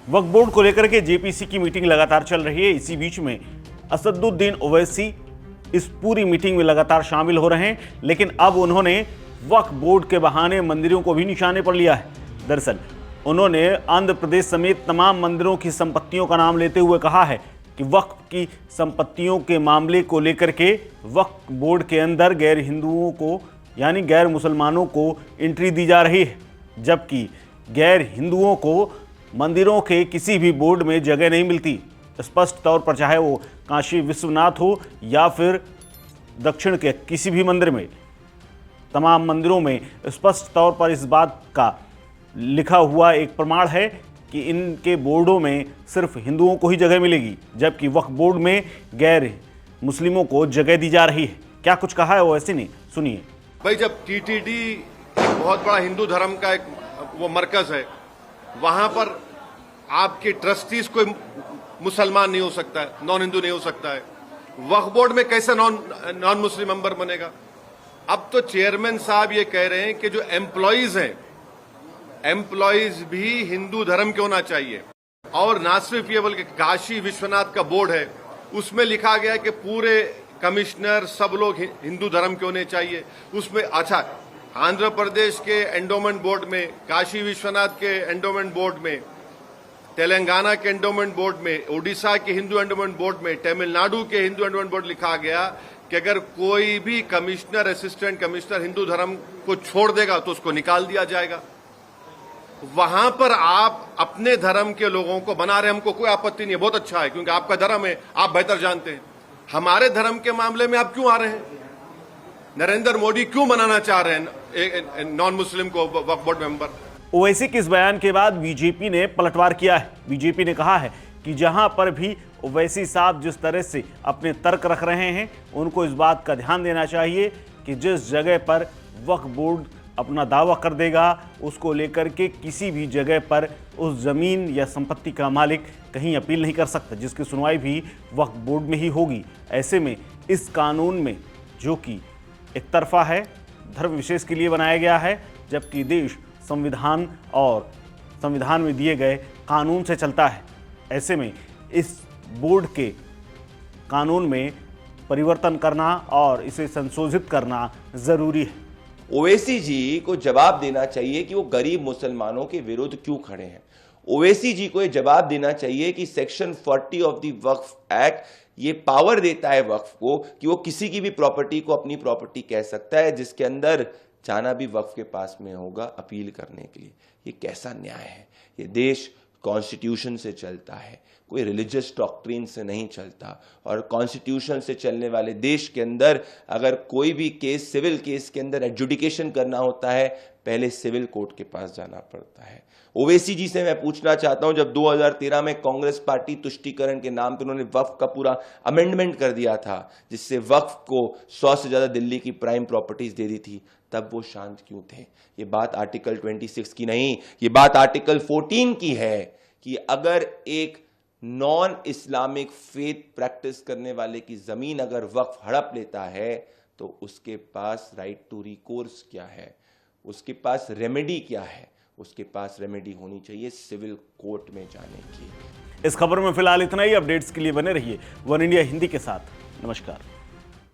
वक्फ board को लेकर के जेपीसी की मीटिंग लगातार चल रही है। इसी बीच में असदुद्दीन ओवैसी इस पूरी मीटिंग में लगातार शामिल हो रहे हैं, लेकिन अब उन्होंने वक्फ बोर्ड के बहाने मंदिरों को भी निशाने पर लिया है। दरअसल उन्होंने आंध्र प्रदेश समेत तमाम मंदिरों की संपत्तियों का नाम लेते हुए कहा है कि वक्फ की संपत्तियों के मामले को लेकर के वक्फ बोर्ड के अंदर गैर हिंदुओं को यानी गैर मुसलमानों को एंट्री दी जा रही है, जबकि गैर हिंदुओं को मंदिरों के किसी भी बोर्ड में जगह नहीं मिलती। स्पष्ट तौर पर चाहे वो काशी विश्वनाथ हो या फिर दक्षिण के किसी भी मंदिर में, तमाम मंदिरों में स्पष्ट तौर पर इस बात का लिखा हुआ एक प्रमाण है कि इनके बोर्डों में सिर्फ हिंदुओं को ही जगह मिलेगी, जबकि वक्फ बोर्ड में गैर मुस्लिमों को जगह दी जा रही है। क्या कुछ कहा है वो ऐसे नहीं, सुनिए। भाई, जब टीटीडी बहुत बड़ा हिंदू धर्म का एक वो मरकज है, वहां पर आपके ट्रस्टीज कोई मुसलमान नहीं हो सकता है, नॉन हिंदू नहीं हो सकता है। वक्फ बोर्ड में कैसे नॉन मुस्लिम मेंबर बनेगा? अब तो चेयरमैन साहब ये कह रहे हैं कि जो एम्प्लॉइज हैं, एम्प्लॉइज भी हिंदू धर्म के होना चाहिए। और ना सिर्फ ये बल्कि काशी विश्वनाथ का बोर्ड है, उसमें लिखा गया है कि पूरे कमिश्नर सब लोग हिंदू धर्म के होने चाहिए। उसमें अच्छा, आंध्र प्रदेश के एंडोमेंट बोर्ड में, काशी विश्वनाथ के एंडोमेंट बोर्ड में, तेलंगाना के एंडोमेंट बोर्ड में, उड़ीसा के हिंदू एंडोमेंट बोर्ड में, तमिलनाडु के हिंदू एंडोमेंट बोर्ड लिखा गया कि अगर कोई भी कमिश्नर, असिस्टेंट कमिश्नर हिंदू धर्म को छोड़ देगा तो उसको निकाल दिया जाएगा। वहां पर आप अपने धर्म के लोगों को बना रहे, हमको कोई आपत्ति नहीं है, बहुत अच्छा है, क्योंकि आपका धर्म है, आप बेहतर जानते हैं। हमारे धर्म के मामले में आप क्यों आ रहे हैं? नरेंद्र मोदी क्यों बनाना चाह रहे हैं नॉन मुस्लिम को वक्फ बोर्ड मेंबर? ओवैसी के इस बयान के बाद बीजेपी ने पलटवार किया है। बीजेपी ने कहा है कि जहां पर भी ओवैसी साहब जिस तरह से अपने तर्क रख रहे हैं, उनको इस बात का ध्यान देना चाहिए कि जिस जगह पर वक्फ बोर्ड अपना दावा कर देगा, उसको लेकर के किसी भी जगह पर उस जमीन या संपत्ति का मालिक कहीं अपील नहीं कर सकता, जिसकी सुनवाई भी वक्फ बोर्ड में ही होगी। ऐसे में इस कानून में, जो कि एक तरफा है, धर्म विशेष के लिए बनाया गया है, जबकि देश संविधान और संविधान में दिए गए कानून से चलता है, ऐसे में इस बोर्ड के कानून में परिवर्तन करना और इसे संशोधित करना जरूरी है। ओवैसी जी को जवाब देना चाहिए कि वो गरीब मुसलमानों के विरुद्ध क्यों खड़े हैं। ओवैसी जी को ये जवाब देना चाहिए कि section 40 of the Waqf act ये पावर देता है वक्फ को कि वो किसी की भी प्रॉपर्टी को अपनी प्रॉपर्टी कह सकता है, जिसके अंदर जाना भी वक्फ के पास में होगा अपील करने के लिए। ये कैसा न्याय है? ये देश कॉन्स्टिट्यूशन से चलता है, कोई रिलीजियस डॉक्ट्रिन से नहीं चलता। और कॉन्स्टिट्यूशन से चलने वाले देश के अंदर अगर कोई भी केस, सिविल केस के अंदर एडजुडिकेशन करना होता है, पहले सिविल कोर्ट के पास जाना पड़ता है। ओवैसी जी से मैं पूछना चाहता हूं, जब 2013 में कांग्रेस पार्टी तुष्टीकरण के नाम पर उन्होंने वक्फ का पूरा अमेंडमेंट कर दिया था, जिससे वक्फ को 100 से ज्यादा दिल्ली की प्राइम प्रॉपर्टीज दे दी थी, तब वो शांत क्यों थे? ये बात आर्टिकल 26 की नहीं, ये बात आर्टिकल 14 की है कि अगर एक नॉन इस्लामिक फेथ प्रैक्टिस करने वाले की जमीन अगर वक्फ हड़प लेता है तो उसके पास राइट टू रिकोर्स क्या है, उसके पास रेमेडी क्या है? उसके पास रेमेडी होनी चाहिए सिविल कोर्ट में जाने की। इस खबर में फिलहाल इतना ही। अपडेट्स के लिए बने रहिए वन इंडिया हिंदी के साथ। नमस्कार।